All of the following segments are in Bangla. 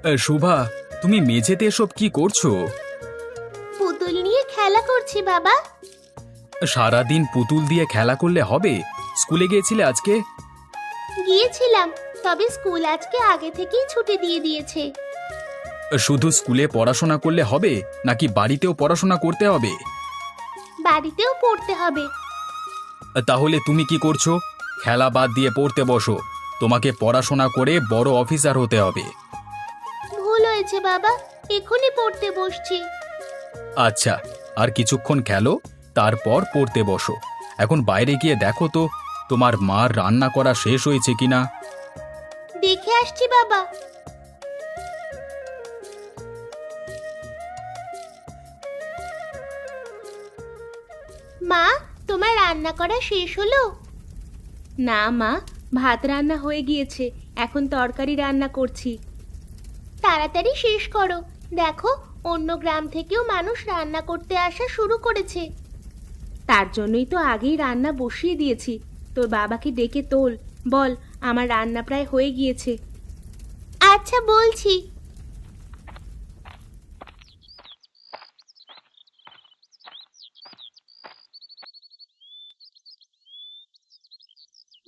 শুভা, তুমি মেঝেতে এসব কি করছো? পুতুল নিয়ে খেলা করছি বাবা। সারাদিন পুতুল দিয়ে খেলা করলে হবে? স্কুলে গিয়েছিলে আজকে? গিয়েছিলাম, তবে স্কুল আজকে আগে থেকেই ছুটি দিয়ে দিয়েছে। শুধু স্কুলে পড়াশোনা করলে হবে নাকি বাড়িতেও পড়াশোনা করতে হবে? বাড়িতেও পড়তে হবে। তাহলে তুমি কি করছো? খেলা বাদ দিয়ে পড়তে বসো। তোমাকে পড়াশোনা করে বড় অফিসার হতে হবে। ভুল হয়েছে বাবা, এখনই পড়তে বসছি। আচ্ছা, আর কিছুক্ষণ খেলো, তারপর পড়তে বসো। এখন বাইরে গিয়ে দেখো তো তোমার মার রান্না করা শেষ হয়েছে কিনা। দেখে আসছি বাবা। মা, তোমার রান্না করা শেষ হলো? না মা, ভাত রান্না হয়ে গিয়েছে, এখন তরকারি রান্না করছি। তাড়াতাড়ি শেষ করো, দেখো অন্য গ্রাম থেকেও মানুষ রান্না করতে আসা শুরু করেছে। তার জন্যই তো আগেই রান্না বসিয়ে দিয়েছি। তোর বাবাকে ডেকে তোল, বল আমার রান্না প্রায় হয়ে গিয়েছে। আচ্ছা, বলছি।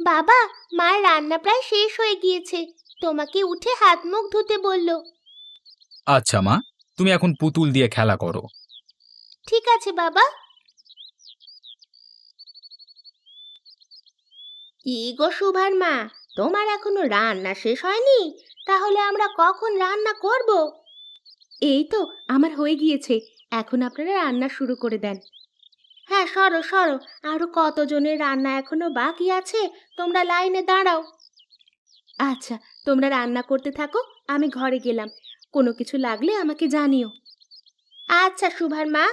বাবা, মার রান্না প্রায় শেষ হয়ে গিয়েছে, তোমাকে উঠে হাত মুখ ধুতে বলল। আচ্ছা মা, তুমি এখন পুতুল দিয়ে খেলা করো। ঠিক আছে বাবা। কি গো সুভার মা, তোমার এখনো রান্না শেষ হয়নি? তাহলে আমরা কখন রান্না করব? এই তো আমার হয়ে গিয়েছে, এখন আপনারা রান্না শুরু করে দেন। হ্যাঁ, সরো সরো, আরো কতজনের রান্না এখনো বাকি আছে, তোমরা লাইনে দাঁড়াও। আচ্ছা, তোমরা রান্না করতে থাকো, আমি ঘরে গেলাম। কোনো কিছু লাগলে আমাকে জানিও। আচ্ছা সুভার মা।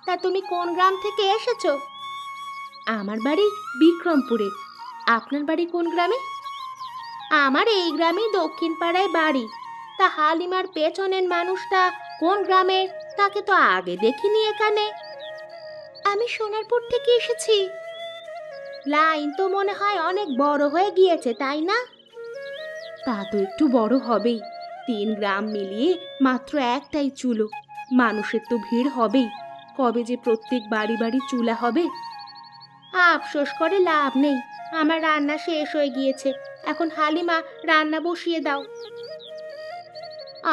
তা তুমি কোন গ্রাম থেকে এসেছো? আমার বাড়ি বিক্রমপুরে। আপনার বাড়ি কোন গ্রামে? আমার এই গ্রামে দক্ষিণ পাড়ায় বাড়ি। তা হালিমার পেছনের মানুষটা কোন গ্রামের, তাকে তো আগে দেখিনি এখানে। আমি সোনারপুর থেকে এসেছি। লাইন তো মনে হয় অনেক বড় হয়ে গিয়েছে, তাই না? তা তো একটু বড় হবেই। 3 গ্রাম মিলিয়ে মাত্র একটাই চুলো, মানুষের তো ভিড় হবেই। কবে যে প্রত্যেক বাড়ি বাড়ি চুলা হবে। আফসোস করে লাভ নেই, আমার রান্না শেষ হয়ে গিয়েছে। এখন হালিমা রান্না বসিয়ে দাও।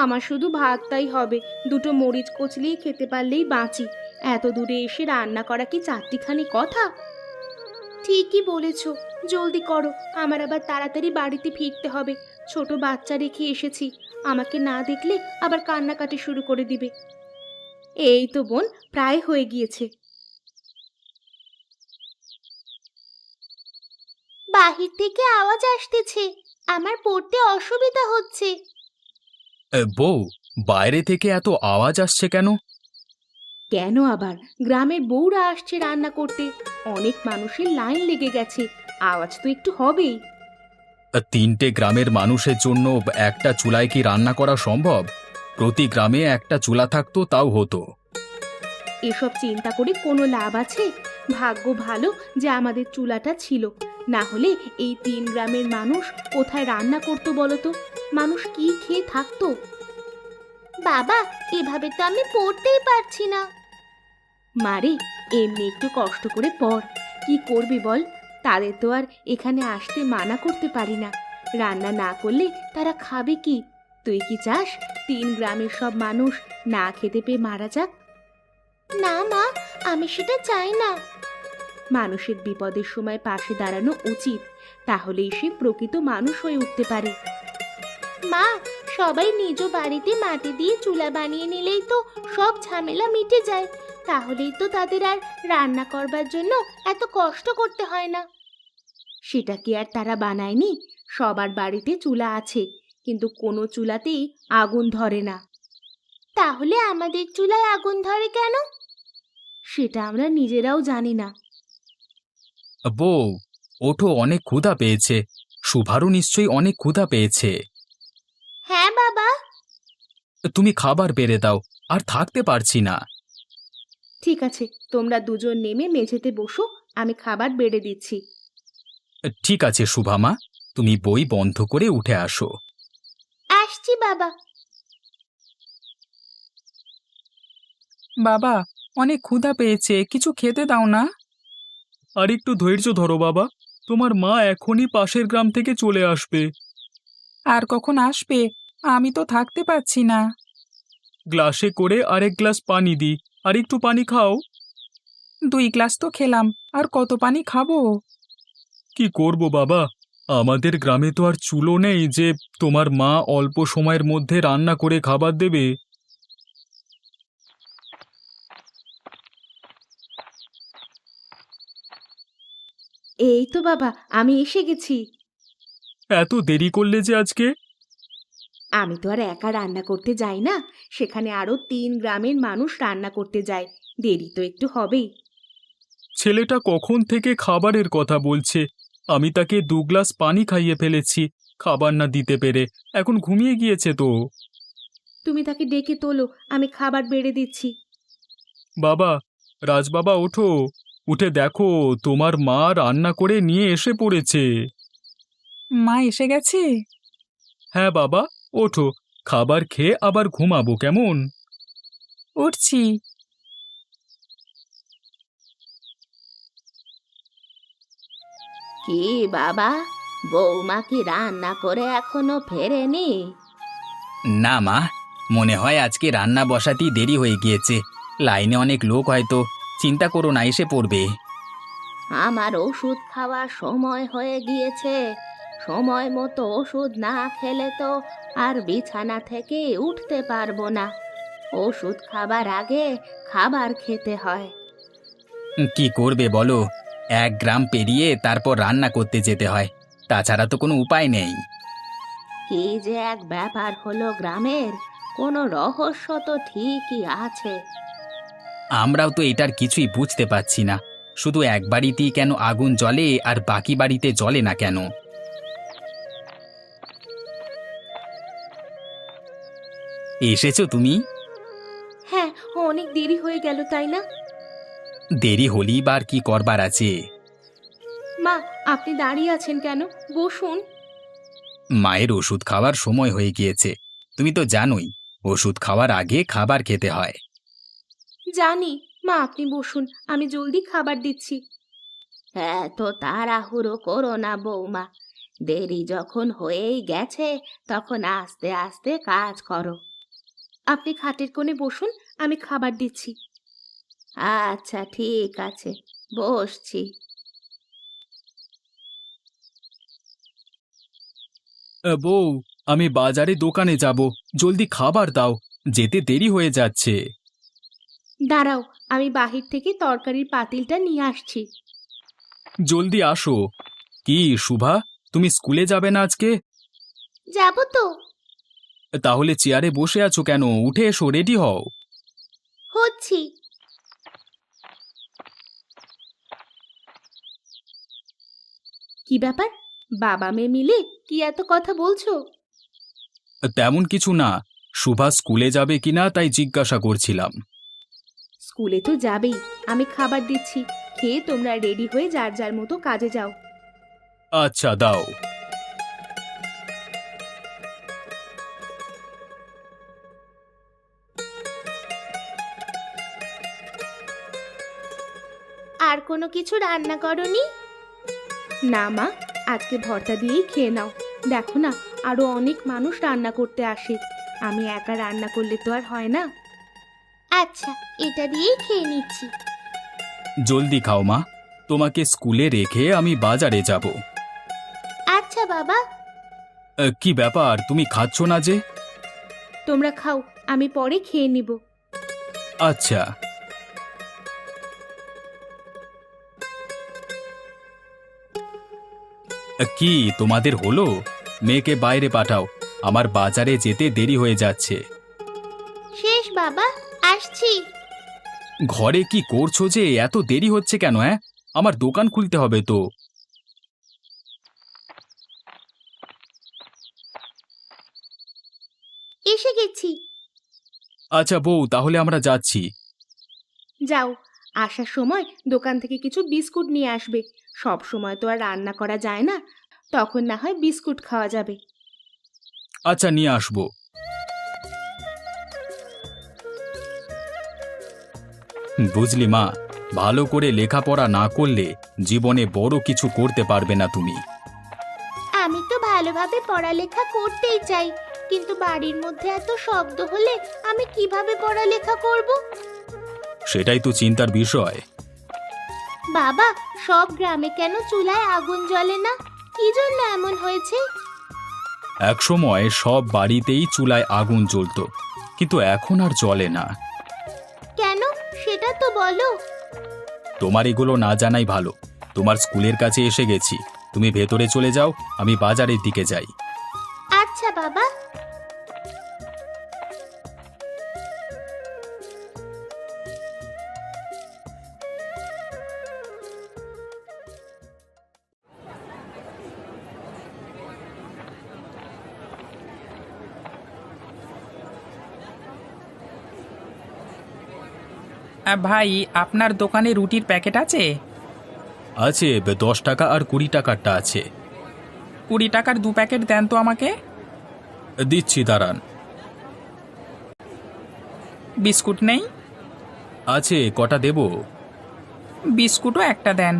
আমার শুধু ভাতটাই হবে, দুটো মরিচ কচলিয়ে খেতে পারলেই বাঁচি। এত দূরে এসে রান্না করা কি চারটিখানি কথা? ঠিকই বলেছ, জলদি করো, আমার আবার তাড়াতাড়ি বাড়িতে ফিরতে হবে। ছোট বাচ্চা রেখে এসেছি, আমাকে না দেখলে আবার কান্নাকাটি শুরু করে দিবে। এই তো বোন, প্রায় হয়ে গিয়েছে। বাহির থেকে আওয়াজ আসতেছে, আমার পড়তে অসুবিধা হচ্ছে। বউ, বাইরে থেকে এত আওয়াজ আসছে কেন? কেন আবার, গ্রামের বউরা আসছে রান্না করতে, অনেক মানুষের লাইন লেগে গেছে, আওয়াজ তো একটু হবেই। 3টে গ্রামের মানুষের জন্য একটা চুলায় কি রান্না করা সম্ভব? প্রতি গ্রামে একটা চুলা থাকতো তাও হতো। এসব চিন্তা করে কোনো লাভ আছে? ভাগ্য ভালো যে আমাদের চুলাটা ছিল, না হলে এই 3 গ্রামের মানুষ কোথায় রান্না করতো বলো তো? মানুষ কি খেয়ে থাকতো? বাবা, এভাবে তো আমি পড়তেই পারছি না। মারে, এমনি একটু কষ্ট করে পড়। কি করবি বল, তাদের তো আর এখানে আসতে মানা করতে পারি না। রান্না না করলে তারা খাবে কি? তুই কি চাস 3 গ্রামের সব মানুষ না খেতে পেয়ে মারা যাক? না মা, আমি সেটা চাই না। মানুষের বিপদের সময় পাশে দাঁড়ানো উচিত, তাহলেই সে প্রকৃত মানুষ হয়ে উঠতে পারে। মা, সবাই নিজ বাড়িতে মাটি দিয়ে চুলা বানিয়ে নিলেই তো সব ঝামেলা মিটে যায়। তাহলেই তো তাদের আর রান্না করবার জন্য এত কষ্ট করতে হয় না। সেটা কি আর তারা বানায়নি? সবার বাড়িতে চুলা আছে, কিন্তু কোনো চুলাতেই আগুন ধরে না। তাহলে আমাদের চুলায় আগুন ধরে কেন? সেটা আমরা নিজেরাও জানি না। বউ, ওঠো, অনেক ক্ষুধা পেয়েছে। শুভারও নিশ্চয়ই অনেক ক্ষুধা পেয়েছে। হ্যাঁ বাবা। তুমি খাবার বেড়ে দাও, আর থাকতে পারছি না। ঠিক আছে, তোমরা দুজন নেমে মেঝেতে বসো, আমি খাবার বেড়ে দিচ্ছি। ঠিক আছে শুভা মা, তুমি বই বন্ধ করে উঠে আসো। আসছি বাবা। বাবা, অনেক ক্ষুধা পেয়েছে, কিছু খেতে দাও না। আর একটু ধৈর্য ধরো বাবা, তোমার মা এখনই পাশের গ্রাম থেকে চলে আসবে। আর কখন আসবে? আমি তো থাকতে পারছি না। গ্লাসে করে আরেক গ্লাস পানি দিই, আর একটু পানি খাও। 2 গ্লাস তো খেলাম, আর কত পানি খাবো? কি করব বাবা, আমাদের গ্রামে তো আর চুলো নেই যে তোমার মা অল্প সময়ের মধ্যে রান্না করে খাবার দেবে। এই তো বাবা, আমি এসে গেছি। এত দেরি করলে যে আজকে? আমি তো আর একা রান্না করতে যাই না, সেখানে আরো 3 গ্রামের মানুষ রান্না করতে যায়, দেরি তো একটু হবেই। ছেলেটা কখন থেকে খাবারের কথা বলছে, আমি তাকে 2 গ্লাস পানি খাইয়ে ফেলেছি খাবার না দিতে পেরে, এখন ঘুমিয়ে গিয়েছে তো। তুমি তাকে ডেকে তোলো, আমি খাবার বেড়ে দিচ্ছি। বাবা, রাজবাবা ওঠো, উঠে দেখো তোমার মা রান্না করে নিয়ে এসে পড়েছে। মা এসে গেছে? হ্যাঁ বাবা, ওঠো, খাবার খেয়ে আবার ঘুমাবো কেমন? উঠছি। কি বাবা, বৌমা কি রান্না করে এখনো ফেরেনি? না মা, মনে হয় আজকে রান্না বসাতেই দেরি হয়ে গিয়েছে, লাইনে অনেক লোক হয়তো, চিন্তা করো না, এসে পড়বে। আমার ওষুধ খাওয়ার সময় হয়ে গিয়েছে, সময় মতো ওষুধ না খেলে তো আর বিছানা থেকে উঠতে পারবো না। ওষুধ খাবার আগে খাবার খেতে হয়। কি করবে বলো, 1 গ্রাম পেরিয়ে তারপর রান্না করতে যেতে হয়, তাছাড়া তো কোনো উপায় নেই। কি যে এক ব্যাপার হলো গ্রামের, কোনো রহস্য তো ঠিকই আছে। আমরাও তো এটার কিছুই বুঝতে পারছি না, শুধু এক বাড়িতেই কেন আগুন জ্বলে আর বাকি বাড়িতে জ্বলে না কেন? এসেছো তুমি? হ্যাঁ, অনেক দেরি হয়ে গেল তাই না? দেরি হলেই বার কি করবার আছে? মা, আপনি দাঁড়িয়ে আছেন কেন? বসুন। মায়ের ওষুধ খাওয়ার সময় হয়ে গিয়েছে, তুমি তো জানোই ওষুধ খাওয়ার আগে খাবার খেতে হয়। জানি মা, আপনি বসুন, আমি জলদি খাবার দিচ্ছি। এত তাড়াহুড়ো করো না বৌমা, দেরি যখন হয়েই গেছে তখন আস্তে আস্তে কাজ করো। আপনি খাটের কোণে বসুন, আমি খাবার দিচ্ছি। আচ্ছা ঠিক আছে, বসছি। বউ, আমি বাজারে দোকানে যাব, জলদি খাবার দাও, যেতে দেরি হয়ে যাচ্ছে। দাঁড়াও, আমি বাহির থেকে তরকারির পাতিলটা নিয়ে আসছি। জলদি আসো। কি শুভা, তুমি স্কুলে যাবে না আজকে? যাব তো। তাহলে চেয়ারে বসে আছো কেন, উঠে এসো, রেডি হও। হচ্ছি। কি ব্যাপার, বাবা মেয়ে মিলে কি এত কথা বলছো? তেমন কিছু না, শুভা স্কুলে যাবে কিনা তাই জিজ্ঞাসা করছিলাম। স্কুলে তো যাবেই, আমি খাবার দিচ্ছি, খেয়ে তোমরা রেডি হয়ে যার যার মতো কাজে যাও। আচ্ছা দাও। আর কোনো কিছু রান্না করনি? না মা, আজকে ভর্তা দিয়েই খেয়ে নাও। দেখো না, আরো অনেক মানুষ রান্না করতে আসে, আমি একা রান্না করলে তো আর হয় না। আচ্ছা, এটা দিয়েই খেয়ে নিচ্ছি। জলদি খাও মা, তোমাকে স্কুলে রেখে আমি বাজারে যাব। আচ্ছা বাবা। কি ব্যাপার, তুমি খাচ্ছ না যে? তোমরা খাও, আমি পরে খেয়ে নিব। আচ্ছা। কি তোমাদের হলো? মেয়েকে বাইরে পাঠাও, আমার বাজারে যেতে দেরি হয়ে যাচ্ছে। শেষ বাবা, আসছি। ঘরে কি করছো যে, এত দেরি হচ্ছে কেন? আমার দোকান খুলতে হবে তো। এসে গেছি। আচ্ছা বউ, তাহলে আমরা যাচ্ছি। যাও, আসার সময় দোকান থেকে কিছু বিস্কুট নিয়ে আসবে, সব সময় তো আর রান্না করা যায় না, তখন না হয় বিস্কুট খাওয়া যাবে। আচ্ছা, নিয়ে আসবো। বুঝলি মা, ভালো করে লেখাপড়া না করলে জীবনে বড় কিছু করতে পারবে না তুমি। আমি তো ভালোভাবে পড়ালেখা করতেই চাই, কিন্তু বাড়ির মধ্যে এত শব্দ হলে আমি কিভাবে পড়ালেখা করব? সেটাই তো চিন্তার বিষয়। বাবা, সব গ্রামে কেন চুলায় আগুন জ্বলে না? কি জন্য এমন হয়েছে? একসময় সব বাড়িতেই চুলায় আগুন জ্বলতো, কিন্তু এখন আর জ্বলে না। কেন, সেটা তো বলো। তোমার এগুলো না জানাই ভালো। তোমার স্কুলের কাছে এসে গেছি, তুমি ভেতরে চলে যাও, আমি বাজারের দিকে যাই। আচ্ছা বাবা। ভাই, আপনার দোকানে রুটির প্যাকেট আছে? আছে, 10 টাকা আর 20 টাকারটা আছে। 20 টাকার 2 প্যাকেট দেন তো আমাকে। দিচ্ছি, দাঁড়ান। বিস্কুট নেই? আছে, কটা দেব? বিস্কুটও একটা দেন।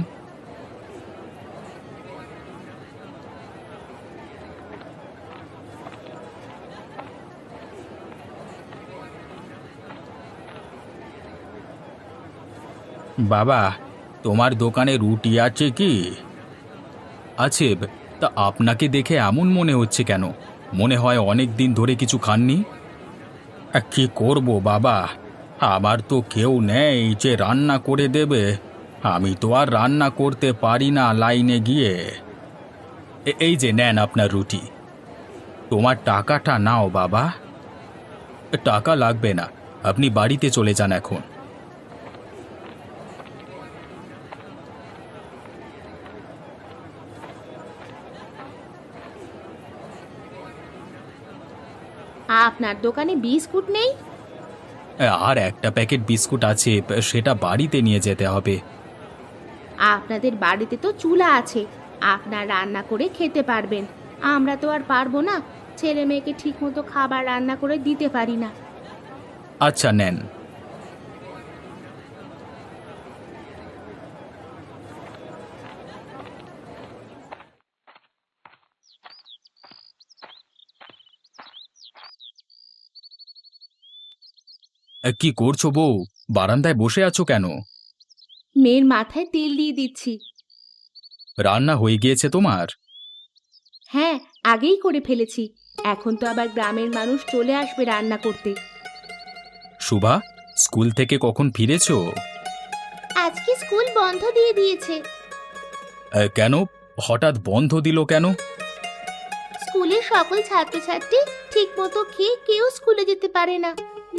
বাবা, তোমার দোকানে রুটি আছে কি? আছে। তা আপনাকে দেখে এমন মনে হচ্ছে কেন? মনে হয় অনেক দিন ধরে কিছু খাননি। কি করব বাবা, আমার তো কেউ নেই যে রান্না করে দেবে। আমি তো আর রান্না করতে পারি না লাইনে গিয়ে। এই যে নেন আপনার রুটি। তোমার টাকাটা নাও বাবা। টাকা লাগবে না, আপনি বাড়িতে চলে যান এখন। আপনার দোকানে বিস্কুট নেই? আর একটা প্যাকেট বিস্কুট আছে, সেটা বাড়িতে নিয়ে যেতে হবে। আপনাদের বাড়িতে তো চুলা আছে, আপনার রান্না করে খেতে পারবেন। আমরা তো আর পারবো না, ছেলে মেয়েকে ঠিক মতো খাবার রান্না করে দিতে পারি না। আচ্ছা, নেন। কি করছো বউ? বারান্দায় বসে আছো কেন? মেয়ের মাথায় তেল দিয়ে দিচ্ছি। রান্না হয়ে গিয়েছে তোমার? হ্যাঁ, আগেই করে ফেলেছি। এখন তো আবার গ্রামের মানুষ চলে আসবে রান্না করতে। শুভা, স্কুল থেকে কখন ফিরেছো? আজকে স্কুল বন্ধ দিয়ে দিয়েছে। কেন? হঠাৎ বন্ধ দিল কেন? স্কুলের সকল ছাত্রছাত্রী ঠিক মতো খেয়ে কেউ স্কুলে যেতে পারে না,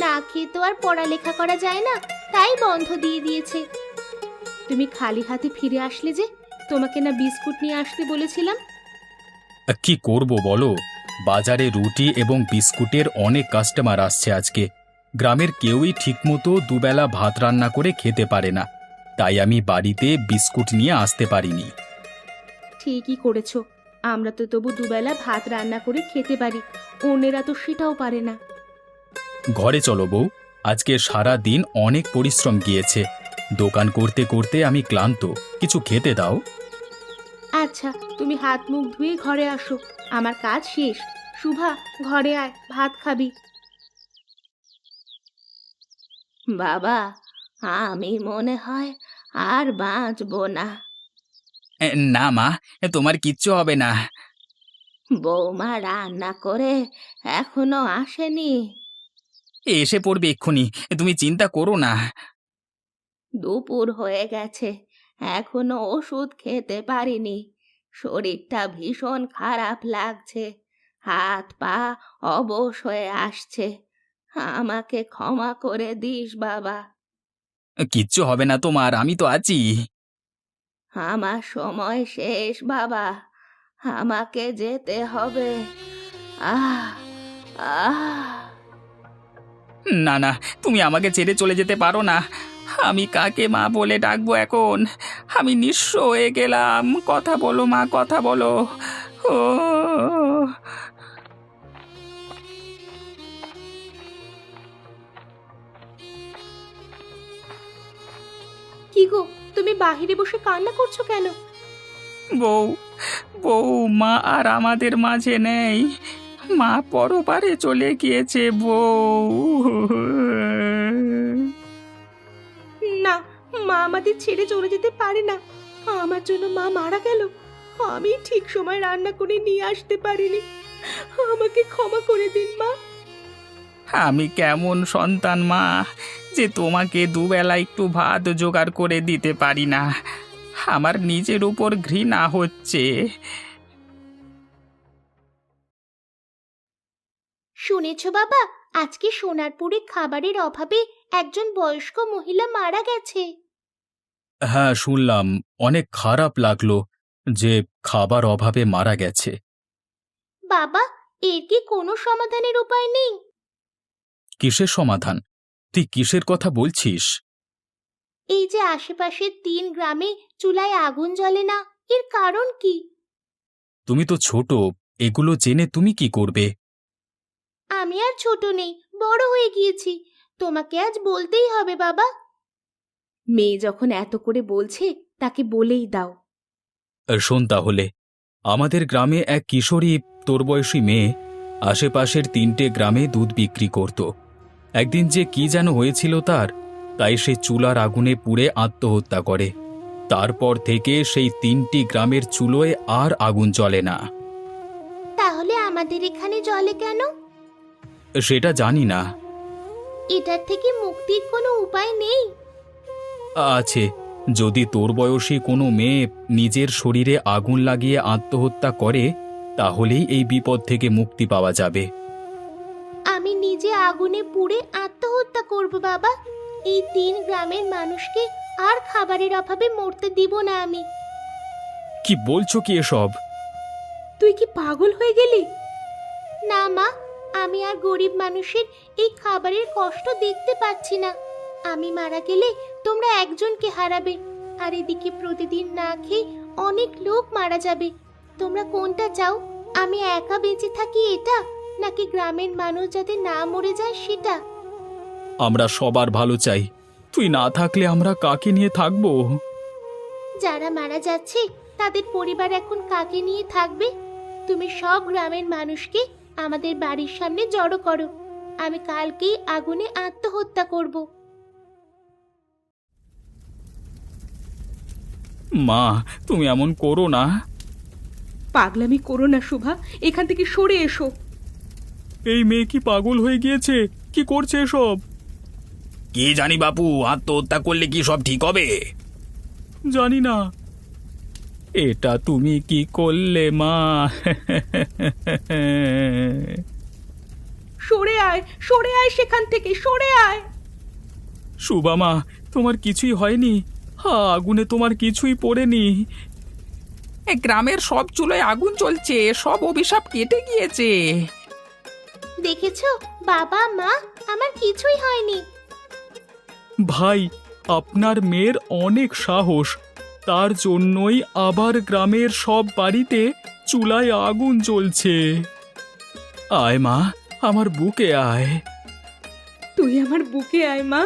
না খেয়ে তো আর পড়ালেখা করা যায় না, তাই বন্ধ দিয়ে দিয়েছে। তুমি খালি হাতে ফিরে আসলে যে, তোমাকে না বিস্কুট নিয়ে আসতে বলেছিলাম? কি করব বলো, বাজারে রুটি এবং বিস্কুটের অনেক কাস্টমার আসছে আজকে। গ্রামের কেউই ঠিকমতো দুবেলা ভাত রান্না করে খেতে পারে না, তাই আমি বাড়িতে বিস্কুট নিয়ে আসতে পারিনি। ঠিকই করেছো, আমরা তো তবু দুবেলা ভাত রান্না করে খেতে পারি, অন্যেরা তো সেটাও পারে না। ঘরে চলো বউ, আজকে সারা দিন অনেক পরিশ্রম গিয়েছে। দোকান করতে করতে আমি ক্লান্ত, কিছু খেতে দাও। আচ্ছা, তুমি হাত মুখ ধুয়ে ঘরে আসো, আমার কাজ শেষ। শুভা, ঘরে আয়, ভাত খাবি। বাবা, আমি মনে হয় আর বাঁচবো না। না মা, তোমার কিচ্ছু হবে না। বৌমা রান্না করে এখনো আসেনি? এসে পড়বে এক্ষুনি, তুমি চিন্তা করো না। দুপুর হয়ে গেছে, এখনো ওষুধ খেতে পারিনি। শরীরটা ভীষণ খারাপ লাগছে, হাত পা অবশ হয়ে আসছে। আমাকে ক্ষমা করে দিস বাবা। কিচ্ছু হবে না তোমার, আমি তো আছি। আমার সময় শেষ বাবা, আমাকে যেতে হবে। আহ আহ না না, তুমি আমাকে ছেড়ে চলে যেতে পারো না। আমি কাকে মা বলে ডাকবো এখন? আমি নিঃস্ব হয়ে গেলাম। কথা বলো মা, কথা বলো। ও কি গো, তুমি বাহিরে বসে কান্না করছো কেন? বউ, বউ, মা আর আমাদের মাঝে নেই। মা পরপারে চলে গিয়েছে বউ। না, মা আমাদের ছেড়ে চলে যেতে পারে না। আমার জন্য মা মারা গেল, আমি ঠিক সময় রান্না করে নিয়ে আসতে পারিনি। আমাকে ক্ষমা করে দিন মা। আমি কেমন সন্তান মা, যে তোমাকে দুবেলা একটু ভাত জোগাড় করে দিতে পারি না। আমার নিজের উপর ঘৃণা হচ্ছে। শুনেছো বাবা, আজকে সোনারপুরে খাবারের অভাবে একজন বয়স্ক মহিলা মারা গেছে। হ্যাঁ, শুনলাম। অনেক খারাপ লাগলো যে খাবার অভাবে মারা গেছে। বাবা, এর কি কোনো সমাধানের উপায় নেই? কিসের সমাধান? তুই কিসের কথা বলছিস? এই যে আশেপাশের 3 গ্রামে চুলায় আগুন জ্বলে না, এর কারণ কি? তুমি তো ছোট, এগুলো জেনে তুমি কি করবে? আমি আর ছোট নেই, বড় হয়ে গিয়েছি। তোমাকে আজ বলতেই হবে বাবা। মেয়ে যখন এত করে বলছে, তাকে বলেই দাও। শোন তাহলে, আমাদের গ্রামে এক কিশোরী তোর বয়সী মেয়ে আশেপাশের 3টে গ্রামে দুধ বিক্রি করত। একদিন যে কি যেন হয়েছিল তার, তাই সে চুলার আগুনে পুড়ে আত্মহত্যা করে। তারপর থেকে সেই 3টি গ্রামের চুলোয় আর আগুন জ্বলে না। তাহলে আমাদের এখানে জ্বলে কেন? সেটা জানি না। এটার থেকে মুক্তির কোনো উপায় নেই? আছে, যদি তোর বয়সী কোনো মেয়ে নিজের শরীরে আগুন লাগিয়ে আত্মহত্যা করে, তাহলেই এই বিপদ থেকে মুক্তি পাওয়া যাবে। আমি নিজে আগুনে পুড়ে আত্মহত্যা করব বাবা। এই 3 গ্রামের মানুষকে আর খাবারের অভাবে মরতে দিব না আমি। কি বলছো কি এসব? তুই কি পাগল হয়ে গেলি? না মা, আমি আর গরিব মানুষের এই খাবারের কষ্ট দেখতে পাচ্ছি না। আমি মারা গেলে তোমরা একজনকে হারাবে, আর এদিকে প্রতিদিন না খেয়ে অনেক লোক মারা যাবে। তোমরা কোনটা চাও? আমি একা বেঁচে থাকি এটা, নাকি গ্রামের মানুষ যাতে না মরে যায় সেটা? আমরা সবার ভালো চাই। তুই না থাকলে আমরা কাকে নিয়ে থাকবো? যারা মারা যাচ্ছে তাদের পরিবার এখন কাকে নিয়ে থাকবে? তুমি সব গ্রামের মানুষকে আমাদের বাড়ির সামনে জড়ো করো। আমি কালকেই আগুনে আত্মহত্যা করব। মা, তুমি এমন করো না। পাগলামি করো না শুভা, এখান থেকে সরে এসো। এই মেয়ে কি পাগল হয়ে গিয়েছে? কি করছে এসব? কি জানি বাপু, আত্মহত্যা করলে কি সব ঠিক হবে? জানি না। এটা তুমি কি করলে মা? সরে আয় সেখান থেকে, সরে আয়। সুবা মা, তোমার কিছুই হয়নি? আগুনে তোমার কিছুই পড়েনি? গ্রামের সব চুলোয় আগুন জ্বলছে, সব অভিশাপ কেটে গিয়েছে। দেখেছো বাবা মা, আমার কিছুই হয়নি। ভাই, আপনার মেয়ের অনেক সাহস, তার জন্যই আবার গ্রামের সব বাড়িতে চুলায় আগুন জ্বলছে। আয় মা, আমার বুকে আয়। তুই আমার বুকে আয় মা।